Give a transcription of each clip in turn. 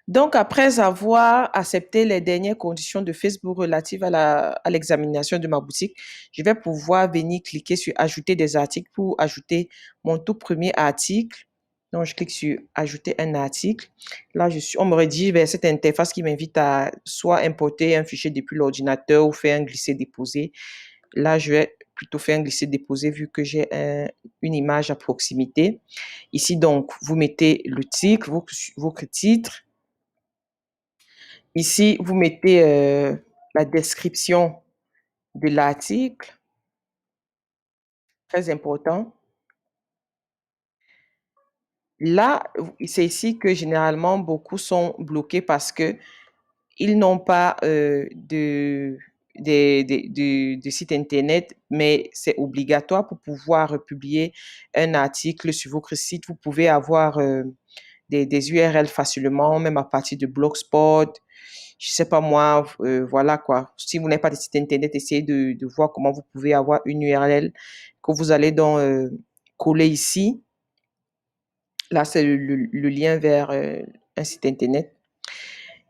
Donc, après avoir accepté les dernières conditions de Facebook relatives à l'examination de ma boutique, je vais pouvoir venir cliquer sur Ajouter des articles pour ajouter mon tout premier article. Donc, je clique sur Ajouter un article. Là, on me redirige vers cette interface qui m'invite à soit importer un fichier depuis l'ordinateur ou faire un glisser-déposer. Là, je vais plutôt faire un glisser-déposer vu que j'ai une image à proximité. Ici, donc, vous mettez le titre, votre titre. Ici, vous mettez la description de l'article, très important. Là, c'est ici que généralement beaucoup sont bloqués parce que ils n'ont pas de site internet, mais c'est obligatoire pour pouvoir publier un article sur votre site. Vous pouvez avoir des URL facilement, même à partir de Blogspot. Je sais pas moi, voilà quoi. Si vous n'avez pas de site internet, essayez de voir comment vous pouvez avoir une URL que vous allez donc coller ici. Là, c'est le lien vers un site internet.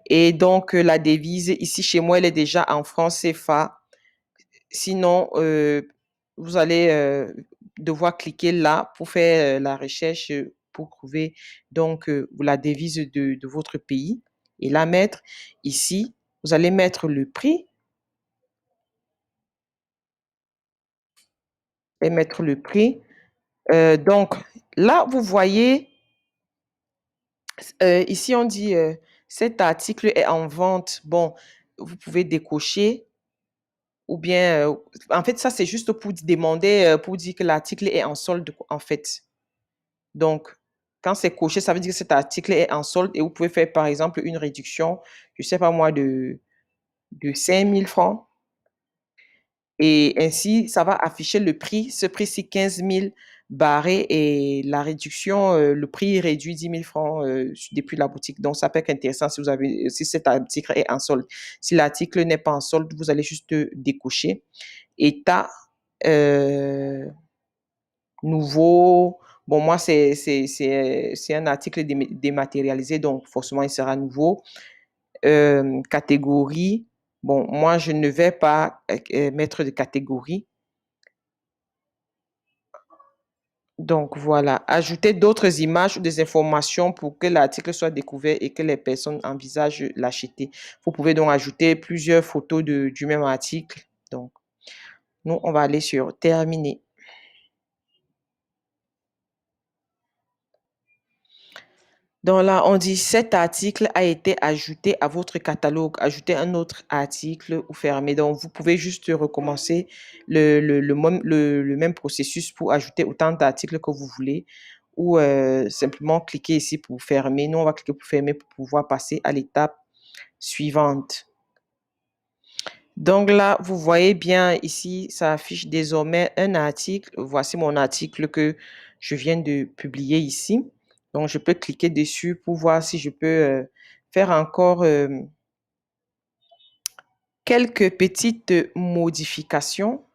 Et donc, la devise, ici chez moi, elle est déjà en francs CFA. Sinon, vous allez devoir cliquer là pour faire la recherche pour trouver donc la devise de votre pays et la mettre ici. Vous allez mettre le prix et mettre le prix. Donc, là, vous voyez, ici, on dit cet article est en vente. Bon, vous pouvez décocher ou bien, en fait, ça, c'est juste pour demander, pour dire que l'article est en solde, en fait. Donc, quand c'est coché, ça veut dire que cet article est en solde et vous pouvez faire, par exemple, une réduction, je ne sais pas moi, de 5 000 francs. Et ainsi, ça va afficher le prix. Ce prix-ci, 15 000 barrés et la réduction, le prix réduit 10 000 francs depuis la boutique. Donc, ça peut être intéressant si cet article est en solde. Si l'article n'est pas en solde, vous allez juste décocher. État nouveau. Bon, moi, c'est un article dématérialisé, donc forcément, il sera nouveau. Catégorie. Bon, moi, je ne vais pas mettre de catégorie. Donc, voilà. Ajouter d'autres images ou des informations pour que l'article soit découvert et que les personnes envisagent l'acheter. Vous pouvez donc ajouter plusieurs photos du même article. Donc, nous, on va aller sur Terminer. Donc là, on dit cet article a été ajouté à votre catalogue. Ajouter un autre article ou fermer. Donc, vous pouvez juste recommencer le même processus pour ajouter autant d'articles que vous voulez ou simplement cliquer ici pour fermer. Nous, on va cliquer pour fermer pour pouvoir passer à l'étape suivante. Donc là, vous voyez bien ici, ça affiche désormais un article. Voici mon article que je viens de publier ici. Donc, je peux cliquer dessus pour voir si je peux faire encore quelques petites modifications.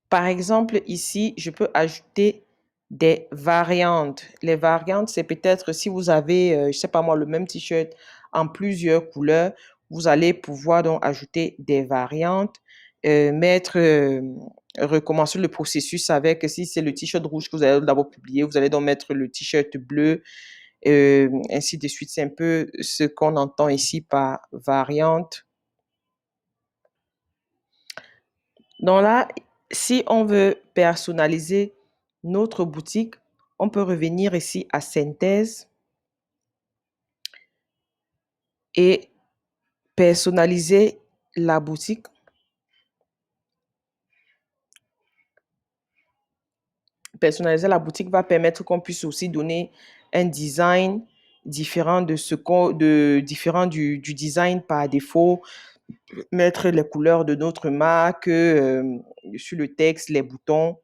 Par exemple, ici, je peux ajouter des variantes. Les variantes, c'est peut-être si vous avez, je ne sais pas moi, le même t-shirt en plusieurs couleurs, vous allez pouvoir donc ajouter des variantes, recommencer le processus avec, si c'est le t-shirt rouge que vous allez d'abord publier, vous allez donc mettre le t-shirt bleu, ainsi de suite. C'est un peu ce qu'on entend ici par variante. Donc là, si on veut personnaliser notre boutique, on peut revenir ici à synthèse et personnaliser la boutique. Personnaliser la boutique va permettre qu'on puisse aussi donner un design différent différent du design par défaut, mettre les couleurs de notre marque sur le texte, les boutons.